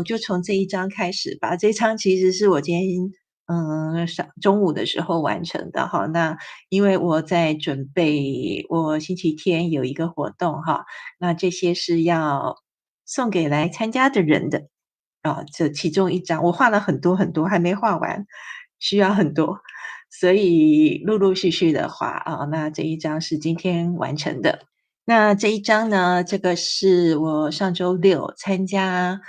我就从这一张开始吧。这一张其实是我今天中午的时候完成的哈。那因为我在准备我星期天有一个活动哈，那这些是要送给来参加的人的啊。这其中一张我画了很多很多，还没画完，需要很多，所以陆陆续续的画啊。那这一张是今天完成的。那这一张呢，这个是我上周六参加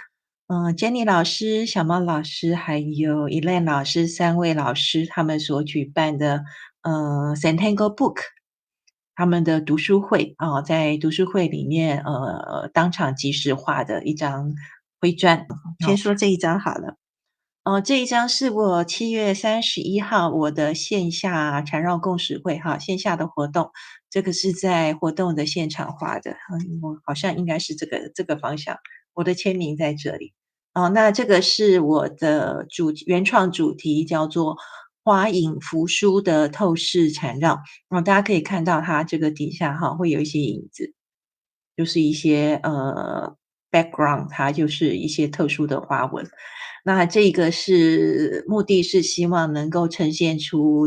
Jenny 老师、小猫老师还有 Elaine 老师3位老师他们所举办的Centennial Book 他们的读书会啊。在读书会里面当场即时画的一张徽砖。先说这一张好了。这一张是我7月31号我的线下缠绕共识会哈，线下的活动，这个是在活动的现场画的。我好像应该是这个方向，我的签名在这里。那这个是我的原创主题，叫做花影扶疏的透视缠绕。大家可以看到它这个底下哈会有一些影子，就是一些background， 它就是一些特殊的花纹。那这个是目的是希望能够呈现出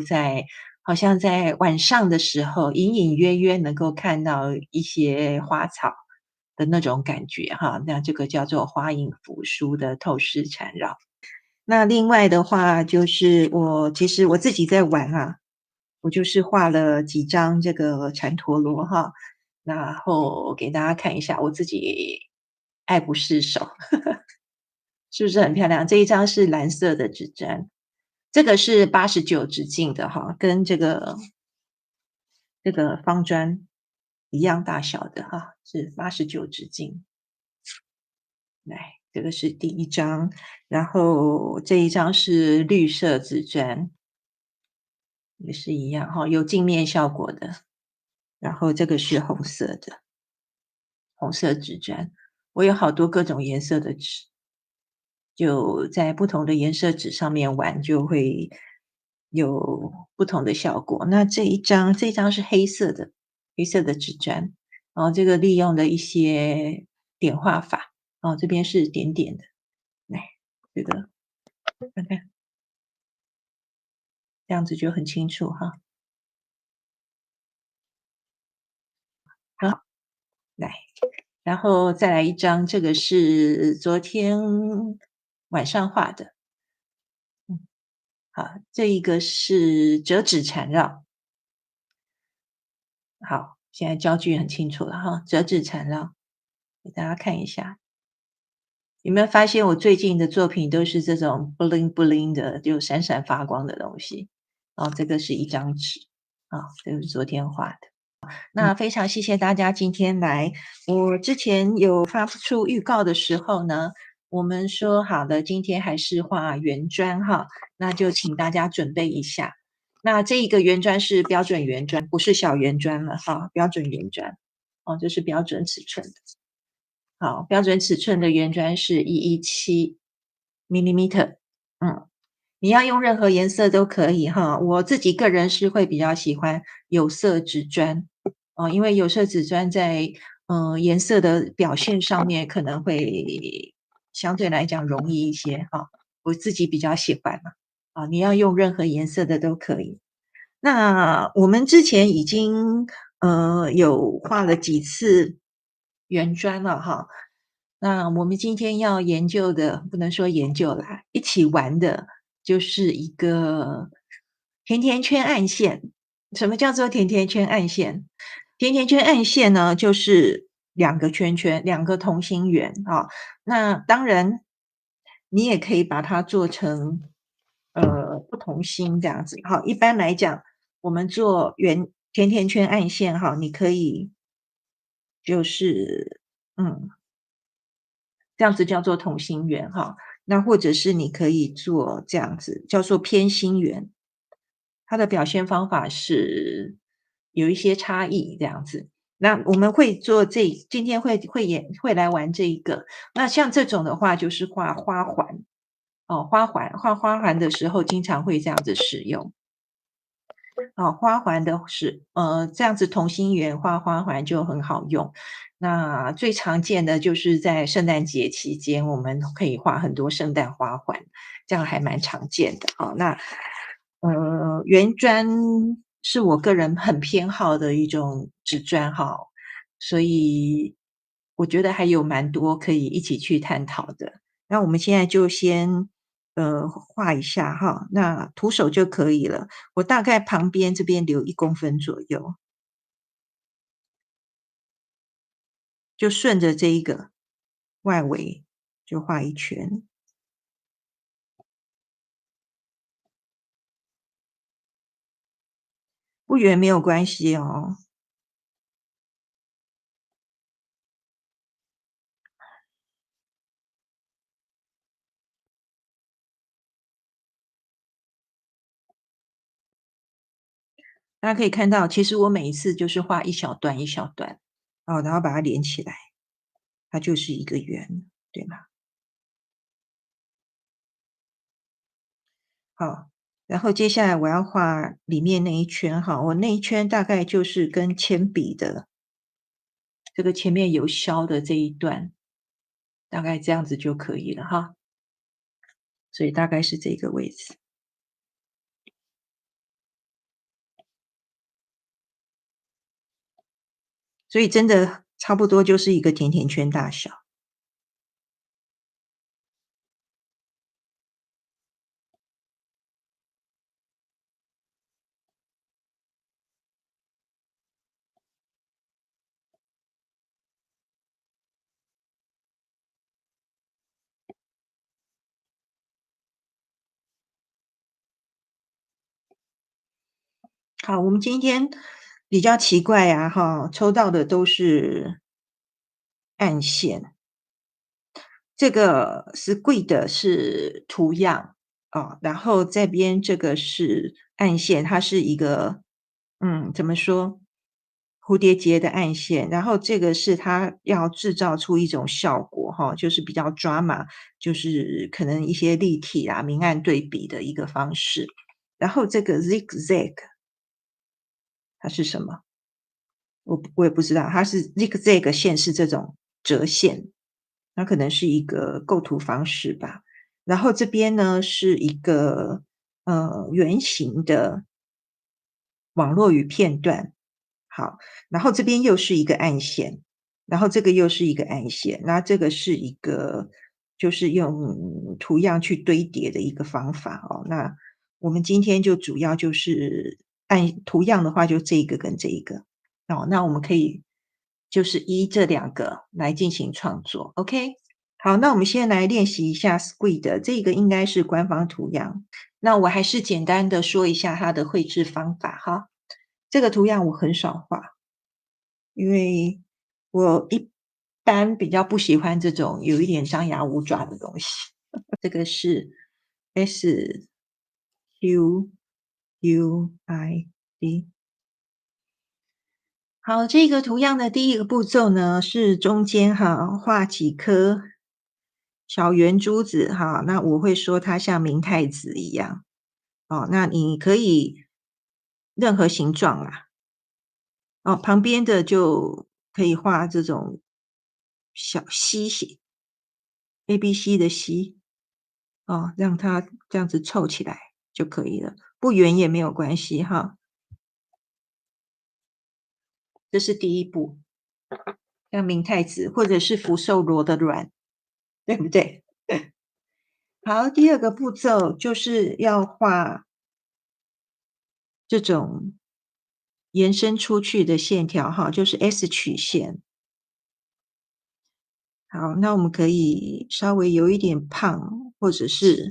好像在晚上的时候，隐隐约约能够看到一些花草的那种感觉哈。那这个叫做花影扶疏的透视缠绕。那另外的话就是其实我自己在玩啊，我就是画了几张这个缠陀罗哈，然后给大家看一下，我自己爱不释手。是不是很漂亮？这一张是蓝色的纸砖，这个是89直径的哈，跟这个方砖一样大小的哈，是89直径。来，这个是第一张，然后这一张是绿色纸砖，也是一样哈，有镜面效果的。然后这个是红色的，红色纸砖。我有好多各种颜色的纸，就在不同的颜色纸上面玩，就会有不同的效果。那这一张是黑色的，黑色的纸砖，然后这个利用了一些点画法，这边是点点的，来，这个看看，这样子就很清楚哈。好，来，然后再来一张，这个是昨天晚上画的。好，这一个是折纸缠绕。好，现在焦距很清楚了哈，折纸缠绕，给大家看一下。有没有发现我最近的作品都是这种 bling bling 的，就闪闪发光的东西。这个是一张纸，这个是昨天画的。那非常谢谢大家今天来。我之前有发出预告的时候呢，我们说好了，今天还是画圆砖哈，那就请大家准备一下。那这一个圆砖是标准圆砖，不是小圆砖了哈，标准圆砖。这是标准尺寸的。好，标准尺寸的圆砖是117mm。你要用任何颜色都可以哈。我自己个人是会比较喜欢有色纸砖。因为有色纸砖在颜色的表现上面可能会相对来讲容易一些哈。我自己比较喜欢嘛。你要用任何颜色的都可以。那我们之前已经有画了几次圆砖了哈。那我们今天要研究的，不能说研究啦，一起玩的就是一个甜甜圈暗线。什么叫做甜甜圈暗线？甜甜圈暗线呢，就是两个圈圈，两个同心圆啊。那当然，你也可以把它做成不同心这样子。好，一般来讲，我们做甜甜圈暗线哈，你可以就是这样子叫做同心圆哈。那或者是你可以做这样子，叫做偏心圆。它的表现方法是有一些差异这样子。那我们会做今天会来玩这一个。那像这种的话就是画花环。画花环的时候经常会这样子使用。花环的是这样子同心圆画花环就很好用。那最常见的就是在圣诞节期间，我们可以画很多圣诞花环，这样还蛮常见的。那原砖是我个人很偏好的一种纸砖哈，所以我觉得还有蛮多可以一起去探讨的。那我们现在就先画一下哈，那徒手就可以了。我大概旁边这边留1公分左右，就顺着这一个外围就画一圈，不圆没有关系哦。大家可以看到，其实我每一次就是画一小段一小段，然后把它连起来，它就是一个圆，对吗？好，然后接下来我要画里面那一圈哈，我那一圈大概就是跟铅笔的这个前面有削的这一段，大概这样子就可以了哈。所以大概是这个位置。所以真的差不多就是一个甜甜圈大小。好，我们今天比较奇怪啊哈，抽到的都是暗线。这个是贵的是图样，然后这边这个是暗线，它是一个，怎么说？蝴蝶结的暗线，然后这个是它要制造出一种效果哈，就是比较抓马，就是可能一些立体啊、明暗对比的一个方式。然后这个 zigzag 它是什么？我也不知道，它是 zigzag 线是这种折线，那可能是一个构图方式吧。然后这边呢是一个圆形的网络与片段，好，然后这边又是一个暗线，然后这个又是一个暗线，那这个是一个就是用图样去堆叠的一个方法哦。那我们今天就主要就是按图样的话，就这一个跟这一个哦。那我们可以就是依这两个来进行创作，OK？好，那我们先来练习一下 Squid，这个应该是官方图样。那我还是简单的说一下它的绘制方法哈。这个图样我很少画，因为我一般比较不喜欢这种有一点张牙舞爪的东西。这个是 SQUID。好，这个图样的第一个步骤呢，是中间哈画几颗小圆珠子哈，那我会说它像明太子一样。那你可以任何形状啦。旁边的就可以画这种小溪形 ABC 的溪，让它这样子凑起来就可以了，不圆也没有关系哈。这是第一步，像明太子或者是福寿螺的卵，对不对？好，第二个步骤就是要画这种延伸出去的线条哈，就是 S 曲线。好，那我们可以稍微有一点胖，或者是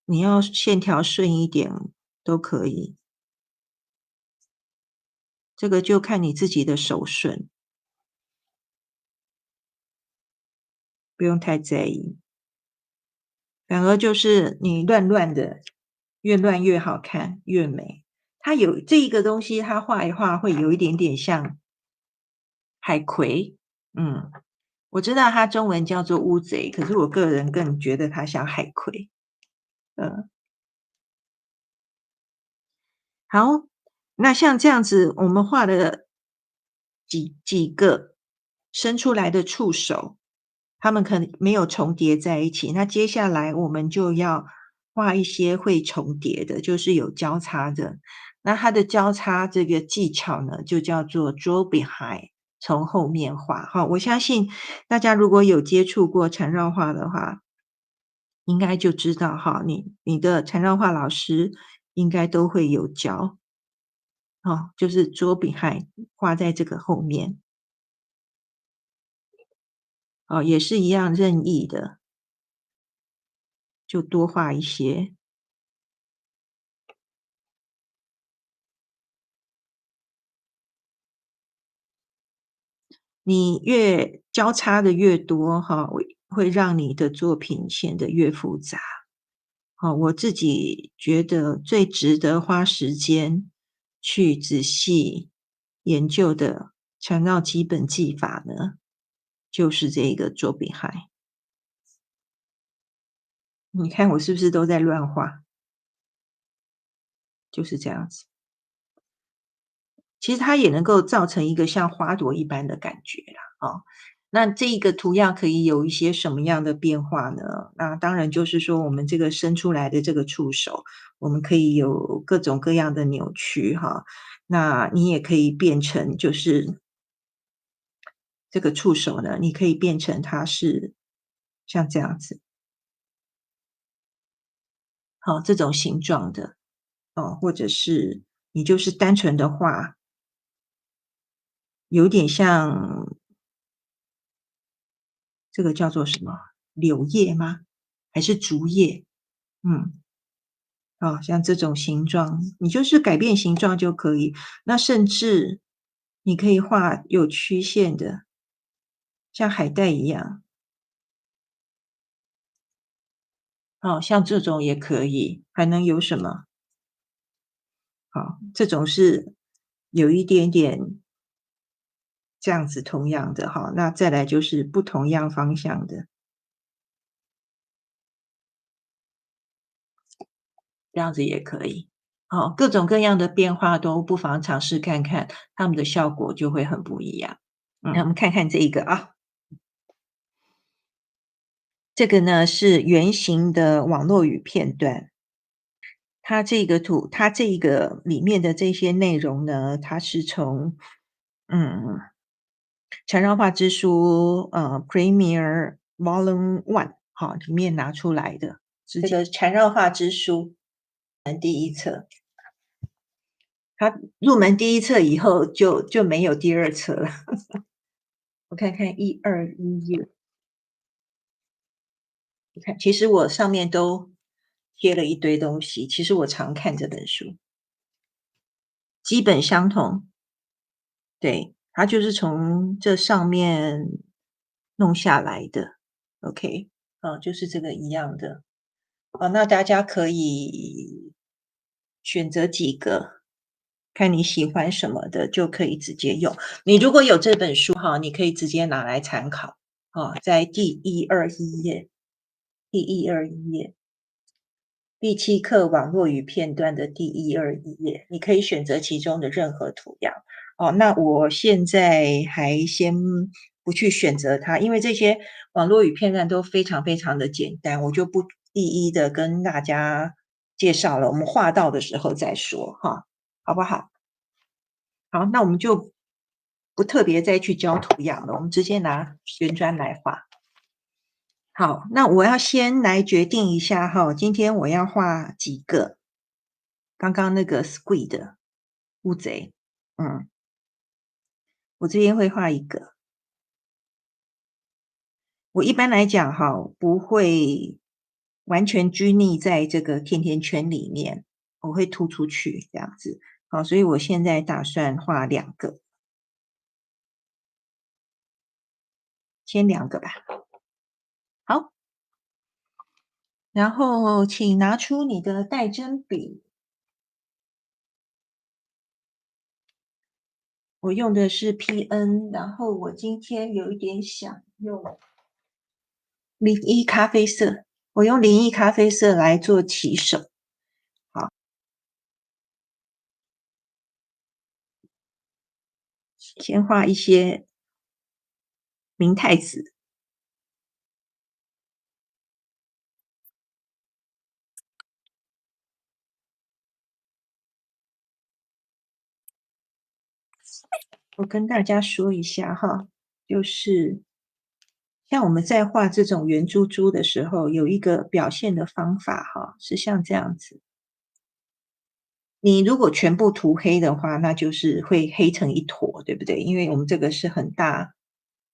你要线条顺一点都可以，这个就看你自己的手顺，不用太在意。反而就是你乱乱的，越乱越好看，越美。它有这一个东西，它画一画会有一点点像海葵，嗯，我知道它中文叫做乌贼，可是我个人更觉得它像海葵，嗯。好，那像这样子，我们画了几个伸出来的触手，它们可能没有重叠在一起。那接下来我们就要画一些会重叠的，就是有交叉的。那它的交叉这个技巧呢，就叫做 draw behind，从后面画。哈，我相信大家如果有接触过缠绕画的话，应该就知道哈，你的缠绕画老师应该都会有教。哦，就是桌柄还画在这个后面，哦，也是一样任意的，就多画一些。你越交叉的越多哈，会让你的作品显得越复杂。好，我自己觉得最值得花时间去仔细研究的缠绕基本技法呢，就是这个作柄海。你看我是不是都在乱画？就是这样子。其实它也能够造成一个像花朵一般的感觉啦，哦。那这一个图样可以有一些什么样的变化呢？那当然就是说我们这个伸出来的这个触手，我们可以有各种各样的扭曲哈。那你也可以变成就是这个触手呢，你可以变成它是像这样子，好，这种形状的，哦，或者是你就是单纯的画，有点像这个叫做什么？柳叶吗？还是竹叶？嗯，哦，像这种形状，你就是改变形状就可以。那甚至你可以画有曲线的，像海带一样，哦，像这种也可以。还能有什么？好，这种是有一点点这样子同样的哈。那再来就是不同样方向的，这样子也可以。哦，各种各样的变化都不妨尝试看看，它们的效果就会很不一样。那我们看看这一个啊，这个呢是圆形的网络语片段。它这一个里面的这些内容呢，它是从嗯缠绕画之书Premier Volume One 好里面拿出来的。这个缠绕画之书第一册，它入门第一册以后就没有第二册了。我看看121页，你看，其实我上面都贴了一堆东西，其实我常看这本书，基本相同，对，它就是从这上面弄下来的，OK，就是这个一样的。那大家可以选择几个，看你喜欢什么的，就可以直接用。你如果有这本书哈，你可以直接拿来参考，在第121页，第121页。第7课网络与片段的第121页，你可以选择其中的任何图样。哦，那我现在还先不去选择它，因为这些网络与片段都非常非常的简单，我就不一一的跟大家介绍了，我们画到的时候再说哈，好不好？好，那我们就不特别再去教图样了，我们直接拿圆砖来画。好，那我要先来决定一下哈，今天我要画几个。刚刚那个 squid 乌贼，嗯，我这边会画一个。我一般来讲哈，不会完全拘泥在这个甜甜圈里面，我会突出去这样子。好，所以我现在打算画2个，先2个吧。好，然后请拿出你的带针笔，我用的是 PN，然后我今天有一点想用01咖啡色，我用01咖啡色来做起手。先画一些明太子。我跟大家说一下哈，就是像我们在画这种圆珠珠的时候，有一个表现的方法哈，是像这样子。你如果全部涂黑的话，那就是会黑成一坨，对不对？因为我们这个是很大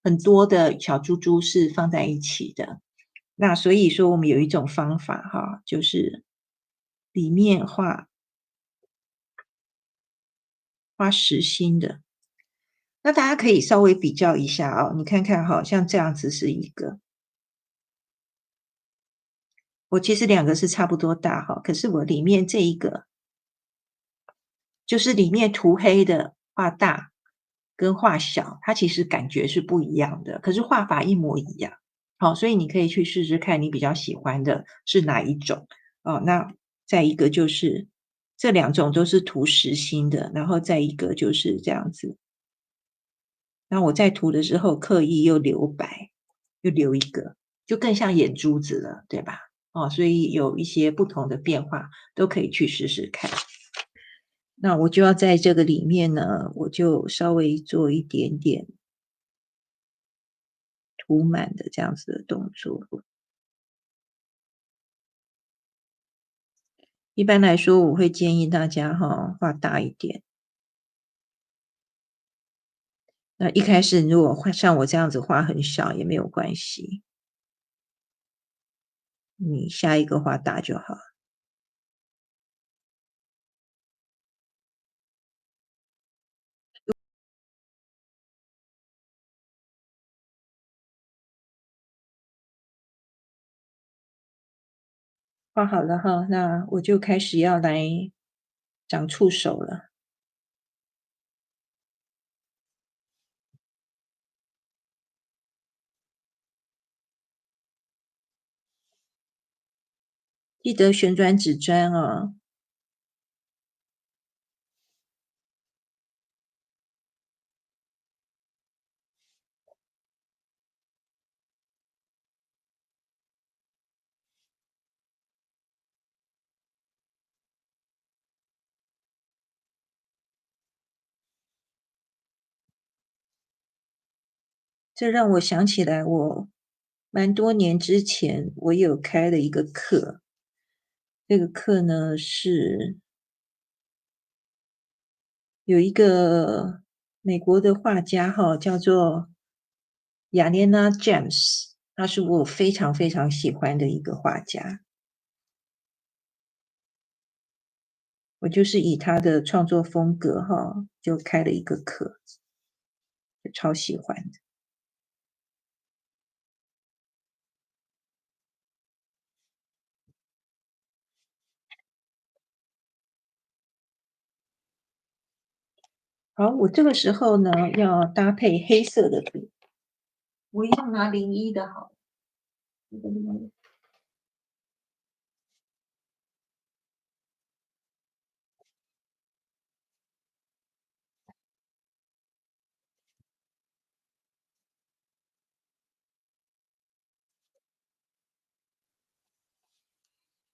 很多的小珠珠是放在一起的。那所以说我们有一种方法哈，就是里面画实心的。那大家可以稍微比较一下哦，你看看哈，像这样子是一个，我其实两个是差不多大哈，可是我里面这一个就是里面涂黑的画大跟画小，它其实感觉是不一样的，可是画法一模一样。好，所以你可以去试试看你比较喜欢的是哪一种。哦，那再一个就是这两种都是涂实心的，然后再一个就是这样子。那我在涂的时候刻意又留白，又留一个，就更像眼珠子了，对吧？哦，所以有一些不同的变化，都可以去试试看。那我就要在这个里面呢，我就稍微做一点点涂满的这样子的动作。一般来说，我会建议大家哈，画大一点。那一开始如果画像我这样子画很小也没有关系，你下一个画大就好。画好了哈，那我就开始要来长触手了。记得旋转纸砖哦。这让我想起来，我蛮多年之前我有开了一个课，这个课呢是有一个美国的画家哈，叫做雅莲娜· James，他是我非常非常喜欢的一个画家。我就是以他的创作风格哈，就开了一个课，就超喜欢的。好，我这个时候呢要搭配黑色的笔，我一样拿01的好。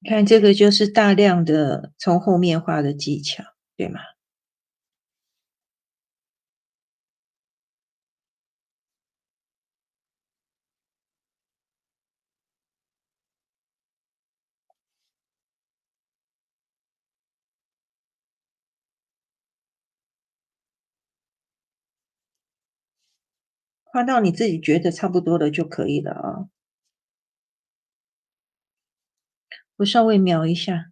看这个就是大量的从后面画的技巧，对吗？画到你自己觉得差不多了就可以了啊。我稍微描一下，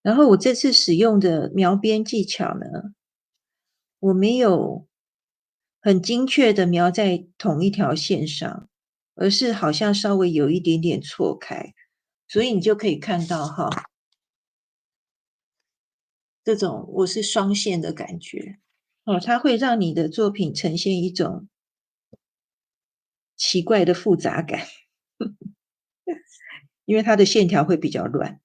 然后我这次使用的描边技巧呢，我没有很精确的描在同一条线上，而是好像稍微有一点点错开，所以你就可以看到哈，这种我是双线的感觉。哦，它会让你的作品呈现一种奇怪的复杂感，因为它的线条会比较乱。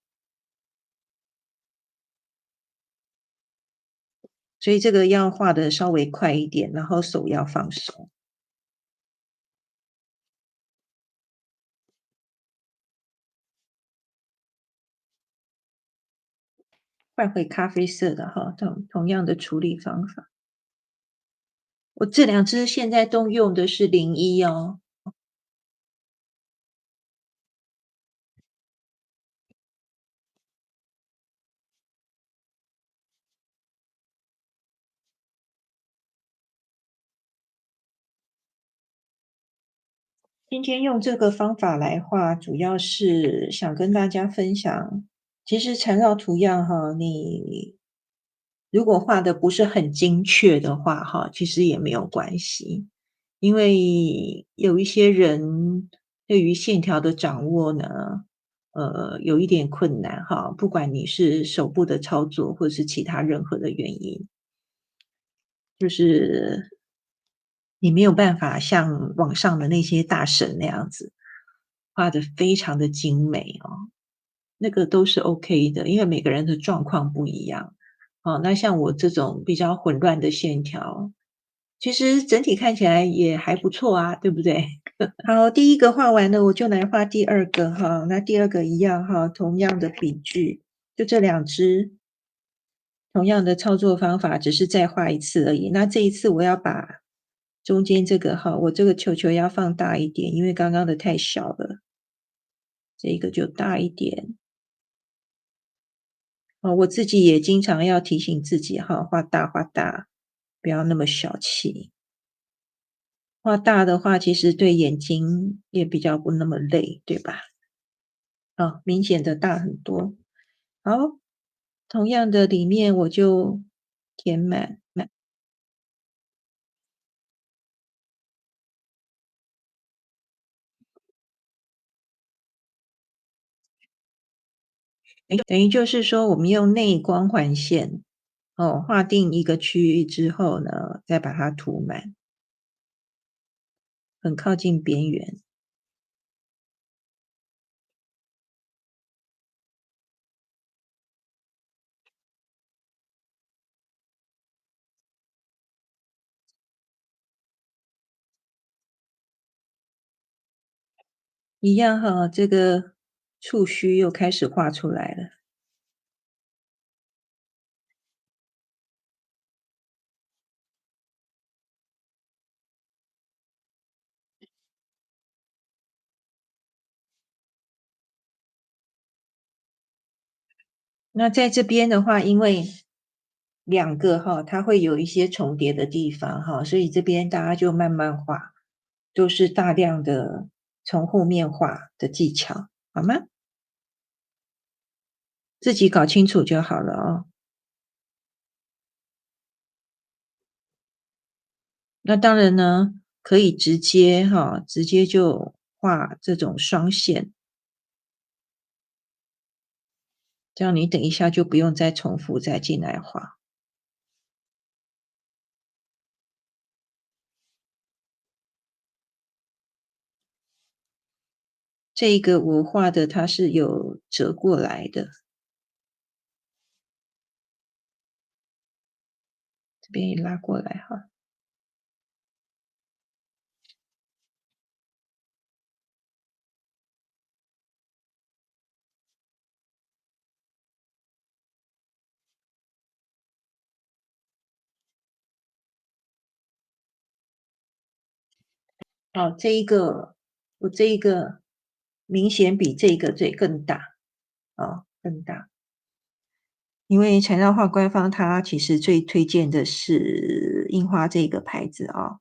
所以这个要画的稍微快一点，然后手要放松。换回咖啡色的哈，同样的处理方法。我这两支现在都用的是01哦。今天用这个方法来画，主要是想跟大家分享，其实缠绕图样哈，你如果画的不是很精确的话哈，其实也没有关系。因为有一些人对于线条的掌握呢，有一点困难哈，不管你是手部的操作或者是其他任何的原因，就是你没有办法像网上的那些大神那样子画的非常的精美哦，那个都是 OK 的，因为每个人的状况不一样。哦，那像我这种比较混乱的线条，其实整体看起来也还不错啊，对不对？好，第一个画完了，我就来画第二个哈。那第二个一样哈，同样的笔具，就这两支，同样的操作方法，只是再画一次而已。那这一次我要把中间这个哈，我这个球球要放大一点，因为刚刚的太小了，这个就大一点。哦，我自己也经常要提醒自己哈，画大画大，不要那么小气。画大的话，其实对眼睛也比较不那么累，对吧？啊，明显的大很多。好，同样的里面我就填满，等于就是说我们用内光环线，哦，划定一个区域之后呢，再把它涂满，很靠近边缘。一样哈，这个触须又开始画出来了。那在这边的话，因为两个哈，它会有一些重叠的地方哈，所以这边大家就慢慢画，都是大量的从后面画的技巧，好吗？自己搞清楚就好了哦。那当然呢，可以直接哈，直接就画这种双线，这样你等一下就不用再重复再进来画。这一个我画的它是有折过来的，这边也拉过来哈。好，我这一个明显比这个更大，更大。因为材料画官方它其实最推荐的是樱花这个牌子啊，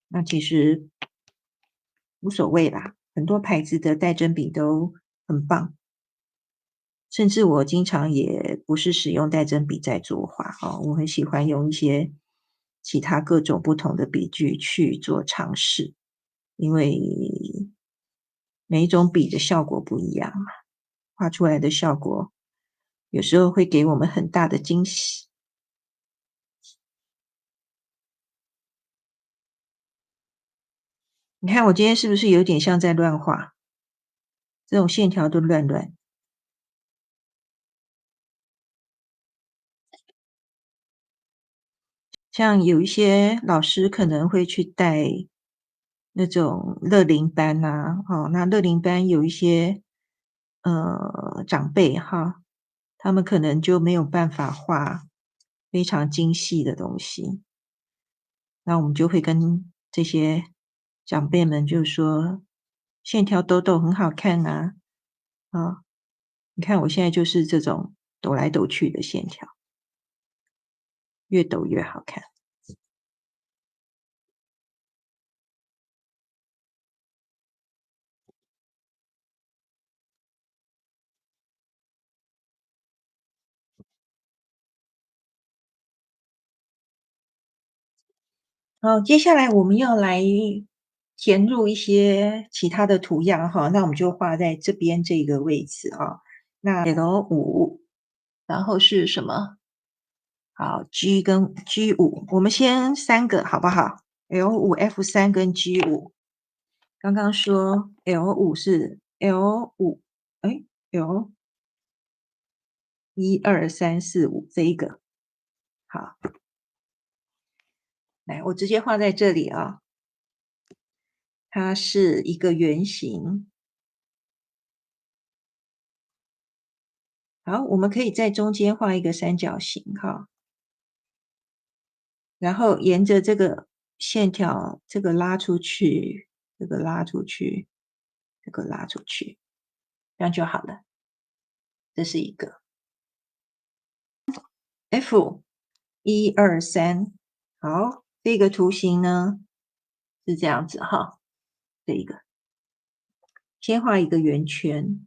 那其实无所谓啦，很多牌子的带针笔都很棒，甚至我经常也不是使用带针笔在作画哦，我很喜欢用一些其他各种不同的笔具去做尝试，因为每一种笔的效果不一样嘛，画出来的效果有时候会给我们很大的惊喜。你看我今天是不是有点像在乱画？这种线条都乱乱。像有一些老师可能会去带那种乐龄班呐，那乐龄班有一些，长辈哈，他们可能就没有办法画非常精细的东西，那我们就会跟这些长辈们就说：“线条抖抖很好看呐，啊，你看我现在就是这种抖来抖去的线条，越抖越好看。”好，接下来我们要来填入一些其他的图样哈，那我们就画在这边这个位置啊。那 L5，然后是什么？好，G 跟 G5，我们先3个好不好？L5、F3跟 G5。刚刚说 L5是 L5，哎，L1、2、3、4、5这一个。好，来，我直接画在这里啊。它是一个圆形。好，我们可以在中间画一个三角形哈，然后沿着这个线条，这个拉出去，这个拉出去，这个拉出去，这样就好了。这是一个 F 1、2、3，好，这个图形呢是这样子哈，这一个先画一个圆圈。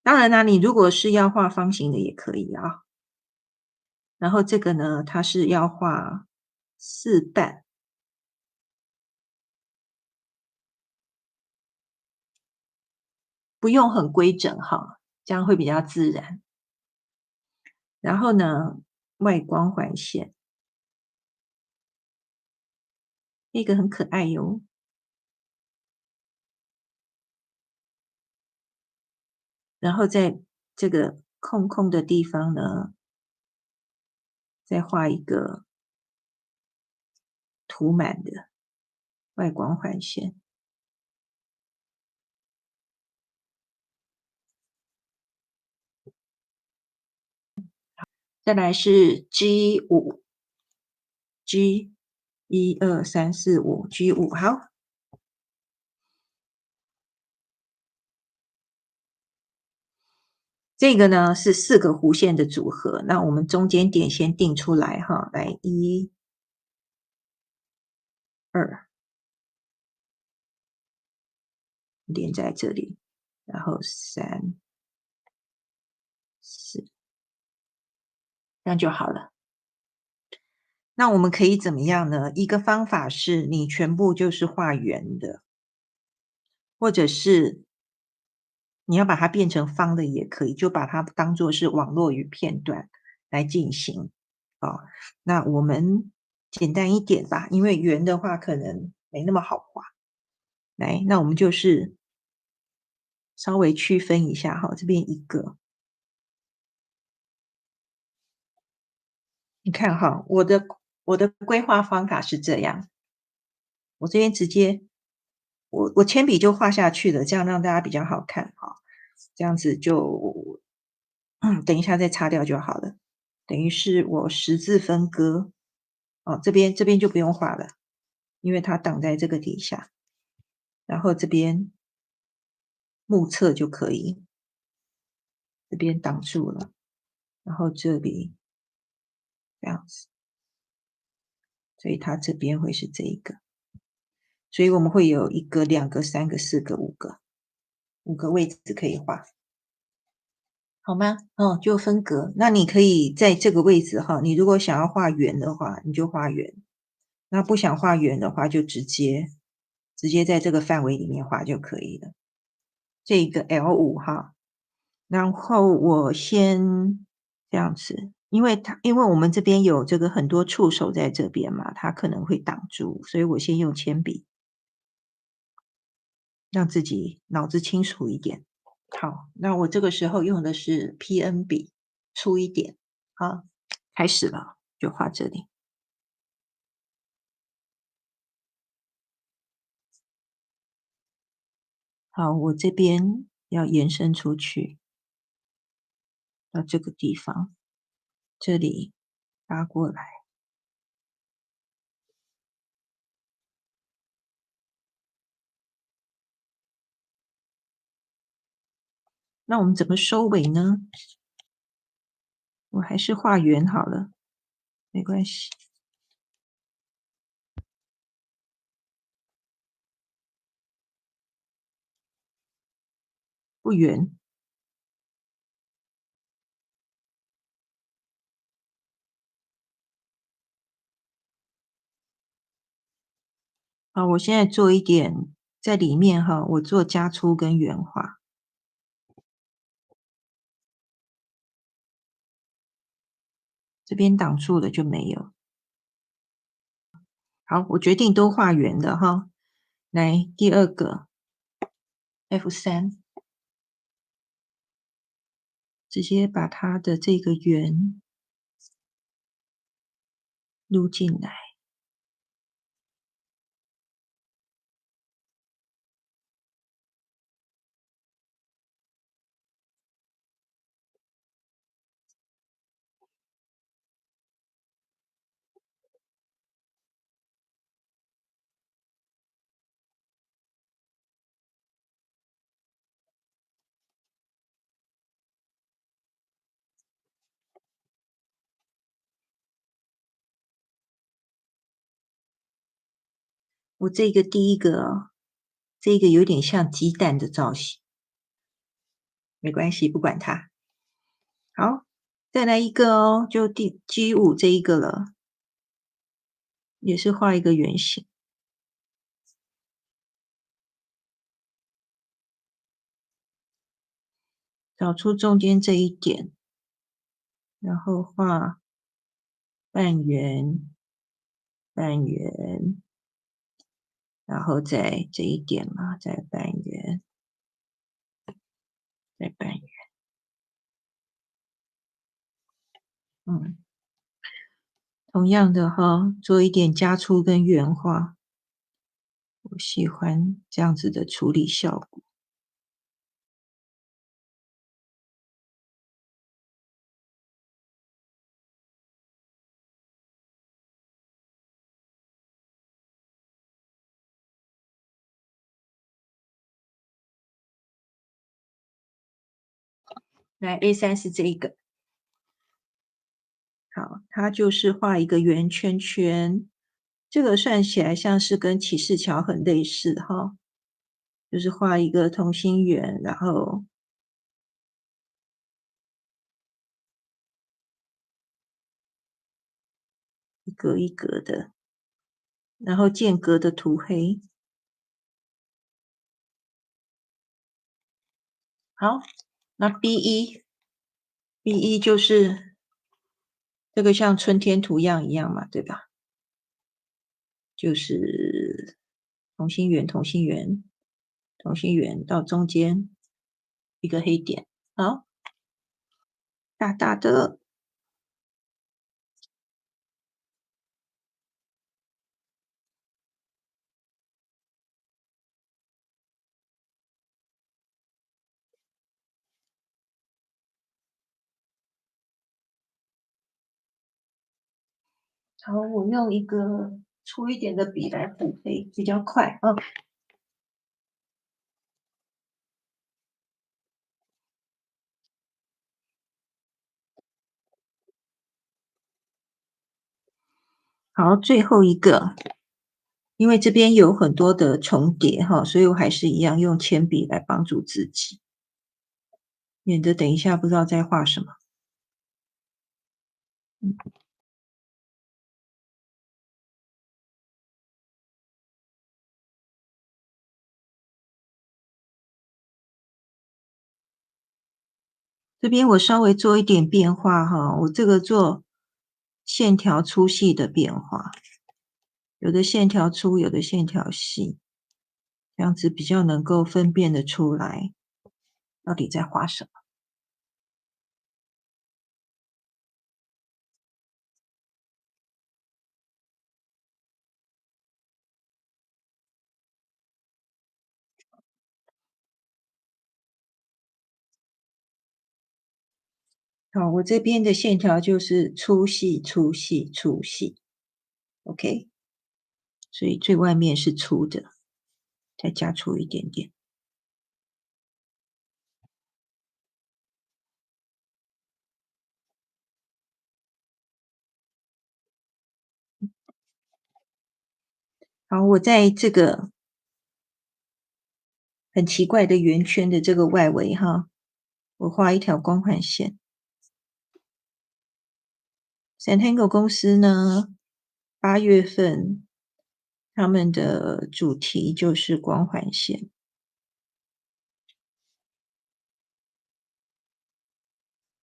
当然啦，你如果是要画方形的也可以啊。然后这个呢，它是要画4瓣。不用很规整哈，这样会比较自然。然后呢，外光环线，那个很可爱哟。然后在这个空空的地方呢，再画一个涂满的外光环线。再来是 G5，G 1、2、3、4、5 G5，好。这个呢是4个弧线的组合，那我们中间点先定出来哈，来1、2连在这里，然后3、4，这样就好了。那我们可以怎么样呢？一个方法是你全部就是画圆的，或者是你要把它变成方的也可以，就把它当做是网络与片段来进行。哦，那我们简单一点吧，因为圆的话可能没那么好画。来，那我们就是稍微区分一下哈，这边一个，你看哈，我的规划方法是这样，我这边直接我铅笔就画下去了，这样让大家比较好看哈。这样子就等一下再擦掉就好了。等于是我十字分割，哦，这边就不用画了，因为它挡在这个底下。然后这边目测就可以，这边挡住了，然后这里这样子，所以它这边会是这一个。所以我们会有1个、2个、3个、4个、5个位置可以画。好吗？哦，就分隔。那你可以在这个位置哈，你如果想要画圆的话，你就画圆；那不想画圆的话，就直接在这个范围里面画就可以了。这个 L5哈，然后我先这样子，因为我们这边有这个很多触手在这边嘛，它可能会挡住，所以我先用铅笔，让自己脑子清楚一点。好，那我这个时候用的是 PN 笔，粗一点。好，开始了，就画这里。好，我这边要延伸出去到这个地方，这里拉过来。那我们怎么收尾呢？我还是画圆好了，没关系。不圆。好，我现在做一点在里面哈，我做加粗跟圆画，这边挡住了就没有。好，我决定都画圆的哈。来，第二个 F3，直接把它的这个圆录进来。我这个第一个哦，这个有点像鸡蛋的造型，没关系，不管它。好，再来一个哦，就第 G5这一个了，也是画一个圆形，找出中间这一点，然后画半圆、半圆，然后再这一点嘛，再半圆，再半圆。嗯，同样的哈，做一点加粗跟圆化，我喜欢这样子的处理效果。来，A3是这一个，好，它就是画一个圆圈圈，这个算起来像是跟骑士桥很类似哈，就是画一个同心圆，然后一格一格的，然后间隔的涂黑。好，那 B1就是这个像春天图样一样嘛，对吧？就是同心圆、同心圆、同心圆到中间一个黑点，好，大大的。好，我用一个粗一点的笔来补黑，比较快啊。好，最后一个，因为这边有很多的重叠哈，所以我还是一样用铅笔来帮助自己，免得等一下不知道在画什么。这边我稍微做一点变化哈，我这个做线条粗细的变化，有的线条粗，有的线条细，这样子比较能够分辨得出来到底在画什么。好，我这边的线条就是粗细、粗细、粗细，OK，所以最外面是粗的，再加粗一点点。好，我在这个很奇怪的圆圈的这个外围哈，我画一条光环线。Zentangle 公司呢，8月份他们的主题就是光环线，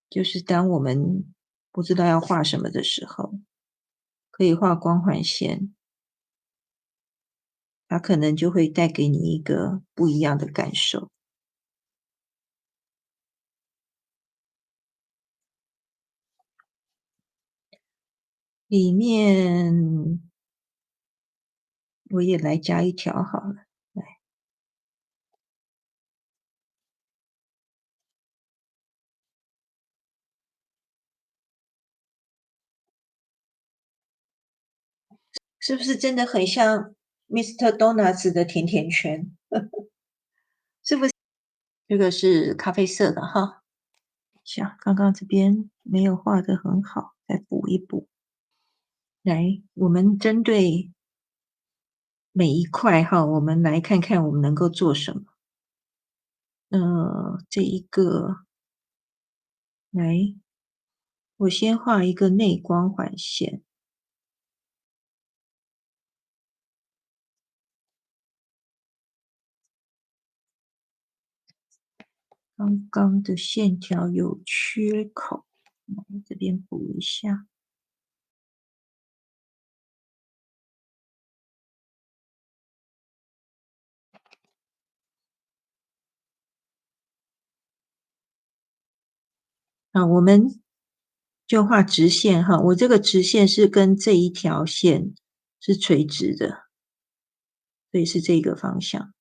就是当我们不知道要画什么的时候，可以画光环线，它可能就会带给你一个不一样的感受。里面我也来加一条好了，来，是不是真的很像 Mr. Donuts 的甜甜圈？是不是？这个是咖啡色的哈，像刚刚这边没有画得很好，再补一补。来，我们针对每一块哈，我们来看看我们能够做什么。这一个来，我先画一个内光环线，刚刚的线条有缺口，来这边补一下。啊，我们就画直线哈，我这个直线是跟这一条线是垂直的，所以是这个方向，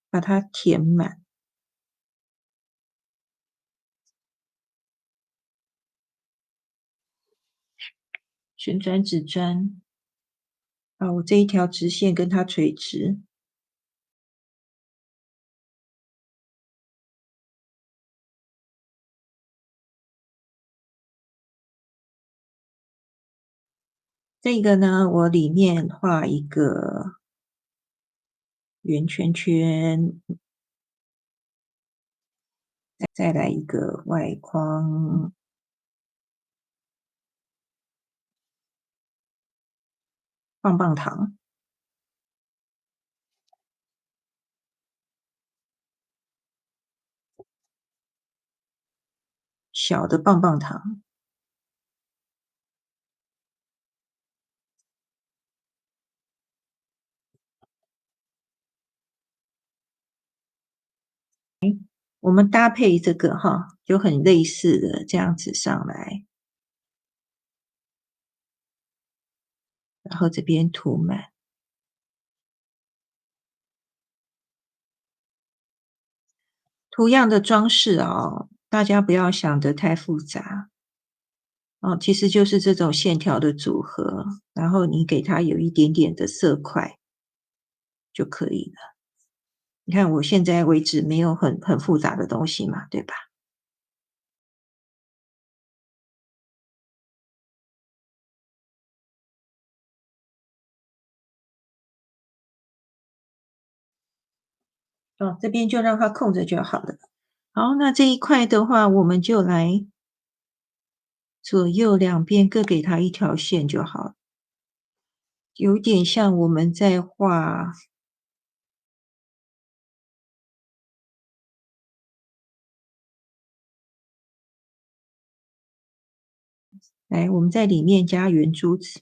把它填满。旋转纸砖，啊，我这一条直线跟它垂直。这个呢，我里面画一个圆圈圈，再来一个外框，棒棒糖，小的棒棒糖。我们搭配这个哈，就很类似的这样子上来，然后这边涂满。图样的装饰哦，大家不要想得太复杂哦，其实就是这种线条的组合，然后你给它有一点点的色块就可以了。你看我现在为止没有很复杂的东西嘛，对吧？哦，这边就让它空着就好了。好，那这一块的话，我们就来左右两边各给它一条线就好了，有点像我们在画。来，我们在里面加圆珠子。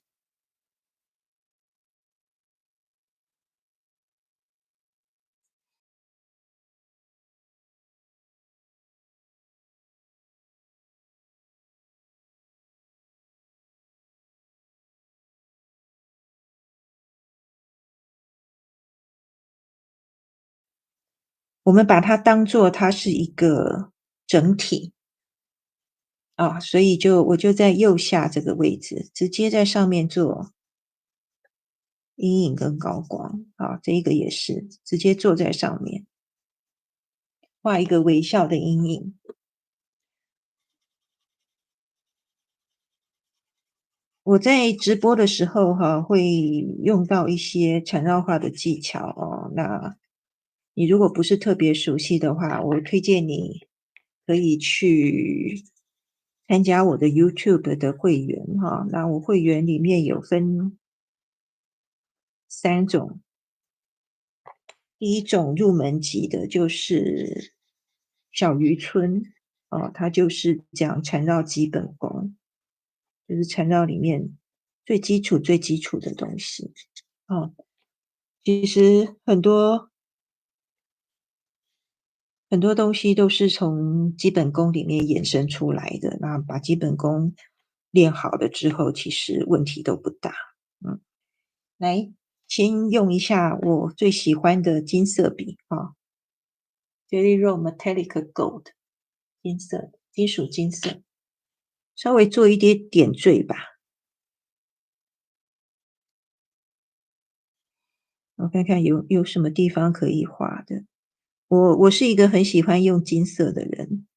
我们把它当做它是一个整体，啊，所以我就在右下这个位置，直接在上面做阴影跟高光，啊，这一个也是直接坐在上面，画一个微笑的阴影。我在直播的时候哈，会用到一些缠绕画的技巧哦。那你如果不是特别熟悉的话，我推荐你可以去参加我的 YouTube 的会员哈。那我会员里面有分3种，第一种入门级的就是小渔村哦，它就是讲缠绕基本功，就是缠绕里面最基础、最基础的东西哦。其实很多东西都是从基本功里面衍生出来的，那把基本功练好了之后，其实问题都不大。嗯，来，先用一下我最喜欢的金色笔啊，Jelly Roll Metallic Gold 金色金属金色，稍微做一点点缀吧。我看看有什么地方可以画的。我是一个很喜欢用金色的人，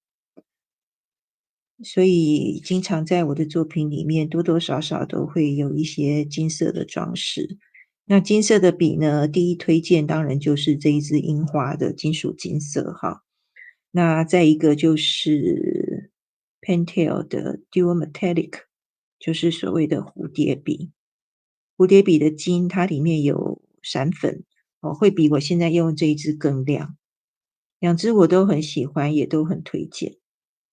所以经常在我的作品里面多多少少都会有一些金色的装饰。那金色的笔呢，第一推荐当然就是这一支樱花的金属金色哈。那再一个就是 Pentel 的 Dual Metallic，就是所谓的蝴蝶笔。蝴蝶笔的金它里面有闪粉哦，会比我现在用这一支更亮。两支我都很喜欢，也都很推荐。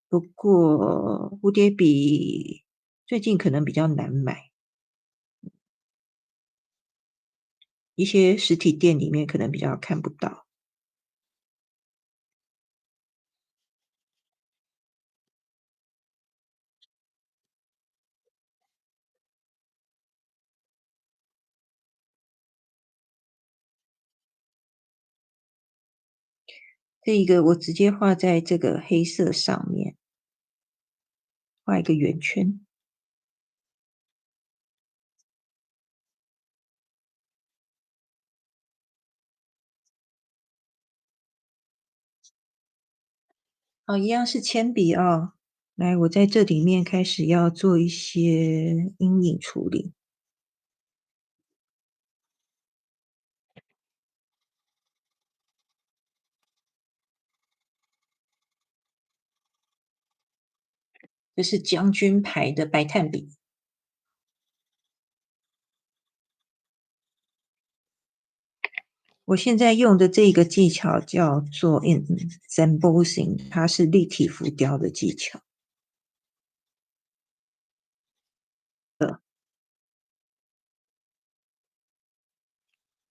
不过蝴蝶笔最近可能比较难买，一些实体店里面可能比较看不到。这一个我直接画在这个黑色上面，画一个圆圈。好，一样是铅笔哦。来，我在这里面开始要做一些阴影处理。这是将军牌的白炭笔。我现在用的这个技巧叫做 embossing，它是立体浮雕的技巧。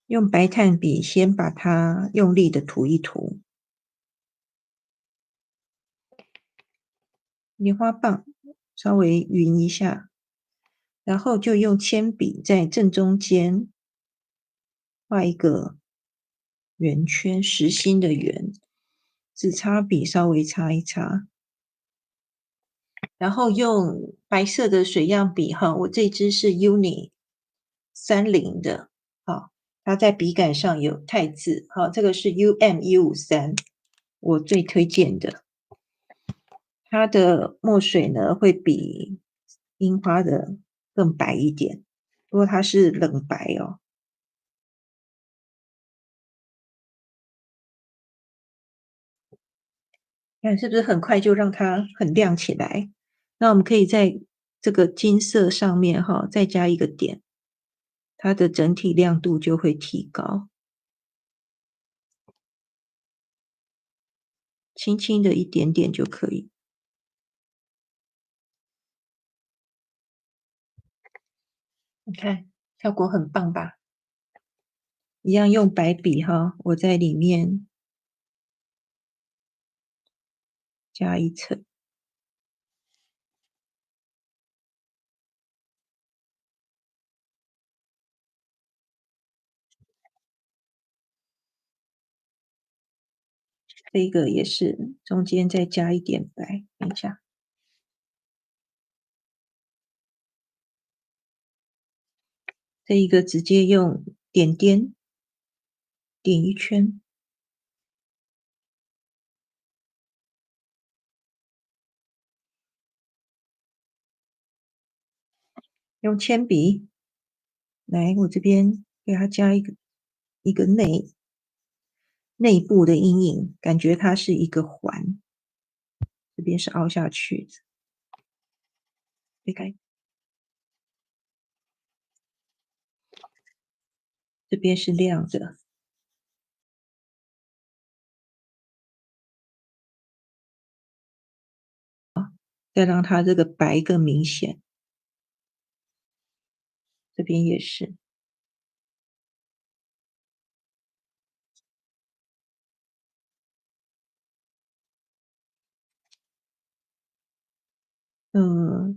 用白炭笔先把它用力的涂一涂，棉花棒稍微匀一下，然后就用铅笔在正中间画一个圆圈，实心的圆，纸擦笔稍微擦一擦，然后用白色的水样笔哈，我这支是 Uni 30的，好，它在笔杆上有泰字，好，这个是 UM153，我最推荐的。它的墨水呢会比樱花的更白一点，不过它是冷白哦。看是不是很快就让它很亮起来？那我们可以在这个金色上面哈，再加一个点，它的整体亮度就会提高。轻轻的一点点就可以。你看效果很棒吧？一样用白笔哈，我在里面加一层。这个也是中间再加一点白，等一下。这一个直接用点点点一圈，用铅笔来我这边给它加一个内部的阴影，感觉它是一个环，这边是凹下去的，推开，这边是亮的，再让它这个白更明显，这边也是。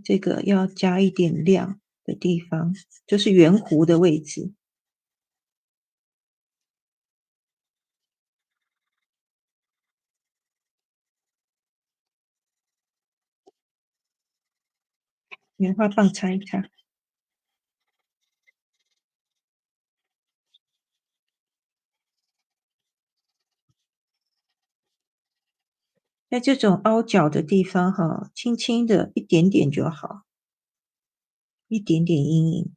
这个要加一点亮的地方，就是圆弧的位置。棉花棒擦一擦。在这种凹角的地方哈，轻轻的一点点就好，一点点阴影。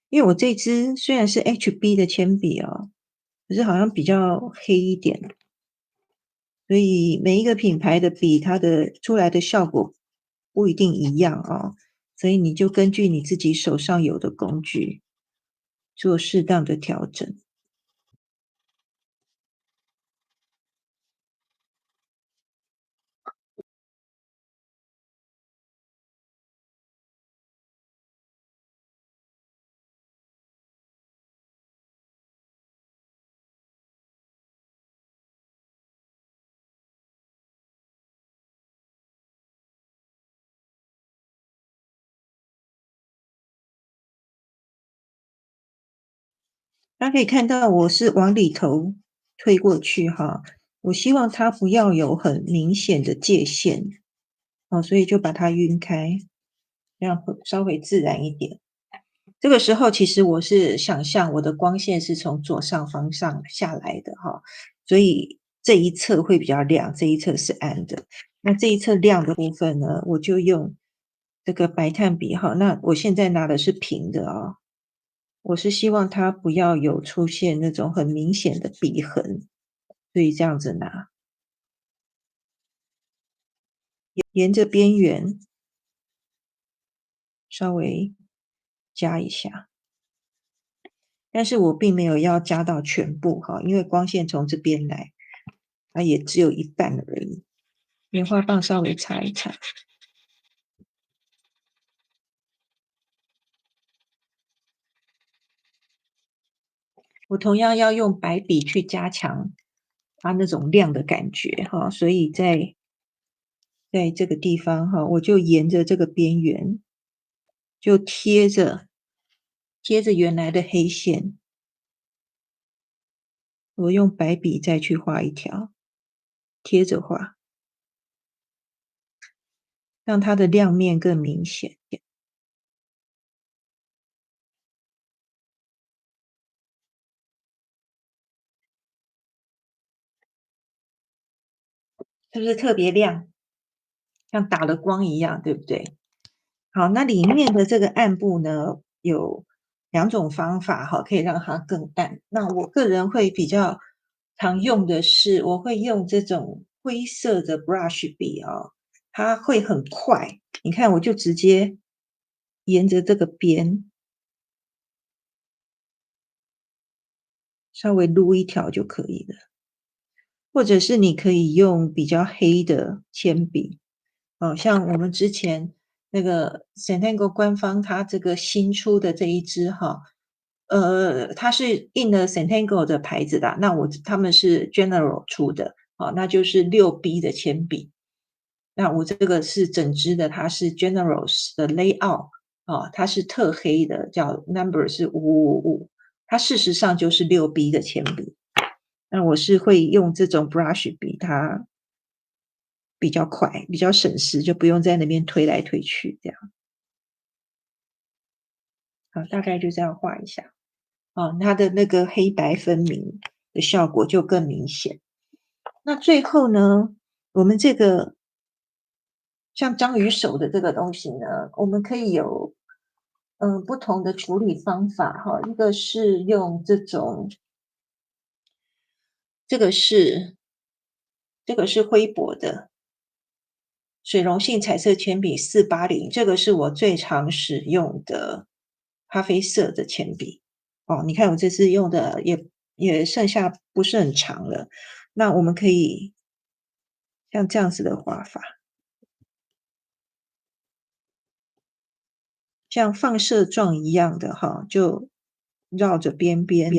因为我这支虽然是 HB 的铅笔哦，可是好像比较黑一点，所以每一个品牌的笔，它的出来的效果不一定一样哦，所以你就根据你自己手上有的工具做适当的调整。大家可以看到我是往里头推过去哈，我希望它不要有很明显的界限，哦，所以就把它晕开，这样会稍微自然一点。这个时候其实我是想象我的光线是从左上方上下来的哈，所以这一侧会比较亮，这一侧是暗的。那这一侧亮的部分呢，我就用这个白炭笔哈，那我现在拿的是平的哦，我是希望它不要有出现那种很明显的笔痕，所以这样子拿，沿着边缘稍微加一下。但是我并没有要加到全部哈，因为光线从这边来，它也只有一半而已。棉花棒稍微擦一擦，我同样要用白笔去加强它那种亮的感觉哈，所以在这个地方哈，我就沿着这个边缘，就贴着原来的黑线，我用白笔再去画一条，贴着画，让它的亮面更明显。是不是特别亮，像打了光一样，对不对？好，那里面的这个暗部呢，有两种方法哈，可以让它更暗。那我个人会比较常用的是，我会用这种灰色的 brush 笔哦，它会很快。你看，我就直接沿着这个边稍微撸一条就可以了，或者是你可以用比较黑的铅笔。哦，像我们之前那个 Centennial 官方它这个新出的这一支哈，它是印了 Centennial 的牌子的，那他们是 General 出的，哦，那就是6B 的铅笔。那我这个是整支的，它是 Generals 的 Layout，哦，它是特黑的，叫 Number 是555，它事实上就是6B 的铅笔。那我是会用这种 brush 笔，它比较快，比较省事，就不用在那边推来推去这样。好，大概就这样画一下。哦，它的那个黑白分明的效果就更明显。那最后呢，我们这个像章鱼手的这个东西呢，我们可以有不同的处理方法哈。一个是用这种，这个是灰博的水溶性彩色铅笔480，这个是我最常使用的咖啡色的铅笔。哦，你看我这次用的也剩下不是很长了，那我们可以像这样子的画法，像放射状一样的哈，就绕着边边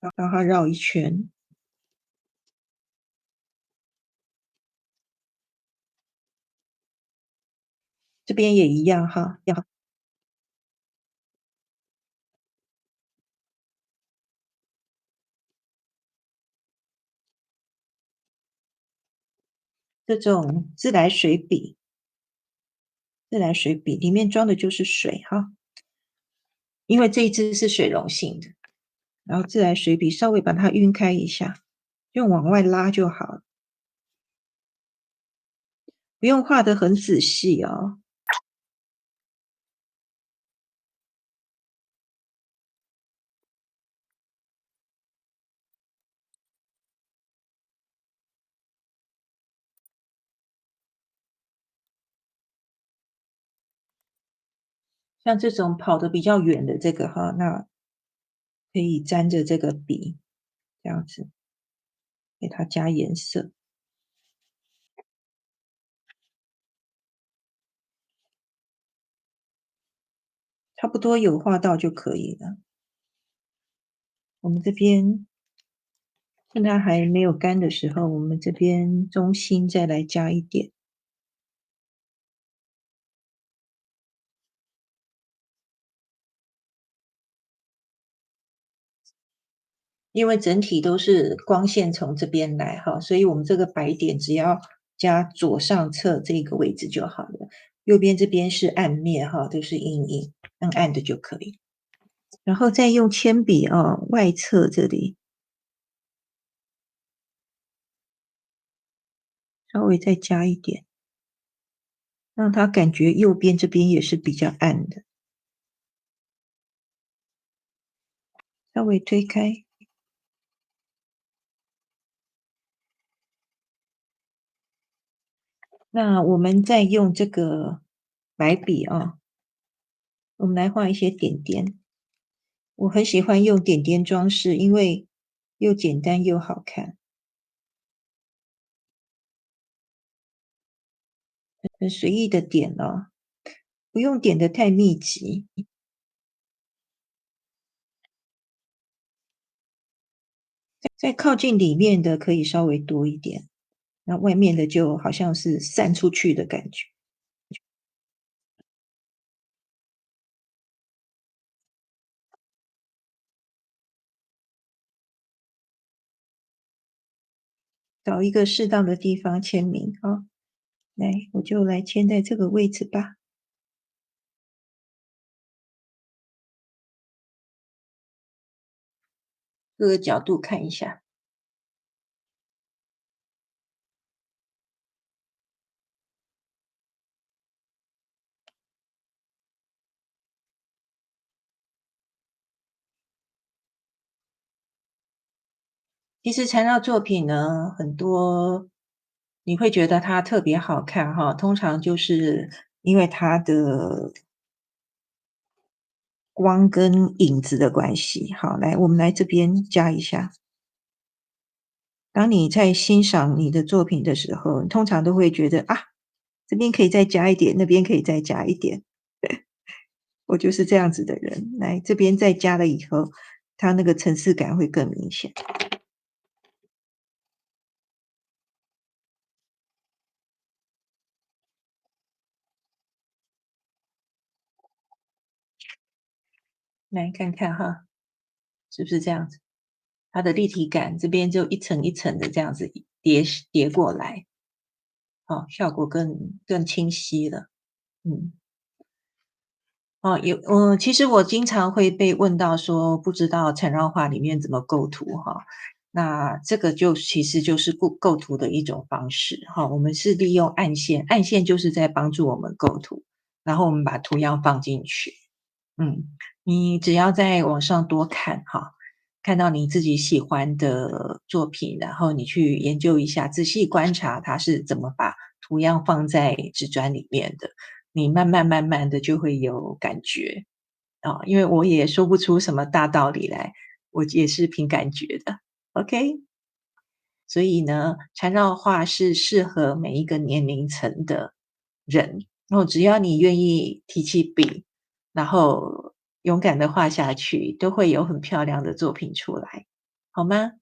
让它绕一圈，这边也一样哈，要这种自来水笔里面装的就是水哈，因为这一支是水溶性的，然后自来水笔稍微把它晕开一下，用往外拉就好了，不用画得很仔细哦。像这种跑得比较远的这个哈，那可以沾着这个笔，这样子给它加颜色，差不多有画到就可以了。我们这边趁它还没有干的时候，我们这边中心再来加一点，因为整体都是光线从这边来哈，所以我们这个白点只要加左上侧这个位置就好了，右边这边是暗面哈，都是阴影，暗暗的就可以。然后再用铅笔外侧这里稍微再加一点，让它感觉右边这边也是比较暗的，稍微推开。那我们再用这个白笔我们来画一些点点。我很喜欢用点点装饰，因为又简单又好看，很随意的点不用点的太密集。在靠近里面的可以稍微多一点，那外面的就好像是散出去的感觉。找一个适当的地方签名来，我就来签在这个位置吧。各个角度看一下。其实材料作品呢，很多你会觉得它特别好看哈，通常就是因为它的光跟影子的关系。好，来，我们来这边加一下。当你在欣赏你的作品的时候，你通常都会觉得这边可以再加一点，那边可以再加一点。我就是这样子的人。来，这边再加了以后，它那个层次感会更明显。来看看哈，是不是这样子？它的立体感这边就一层一层的这样子叠过来，效果更清晰了。嗯。哦，其实我经常会被问到说，不知道缠绕画里面怎么构图哈。那这个就其实就是构图的一种方式哈。我们是利用暗线，暗线就是在帮助我们构图，然后我们把图样放进去。嗯，你只要在网上多看哈，看到你自己喜欢的作品，然后你去研究一下，仔细观察它是怎么把图样放在纸砖里面的，你慢慢的就会有感觉。啊，因为我也说不出什么大道理来，我也是凭感觉的，OK？所以呢，缠绕画是适合每一个年龄层的人，然后只要你愿意提起笔，然后勇敢的画下去，都会有很漂亮的作品出来，好吗？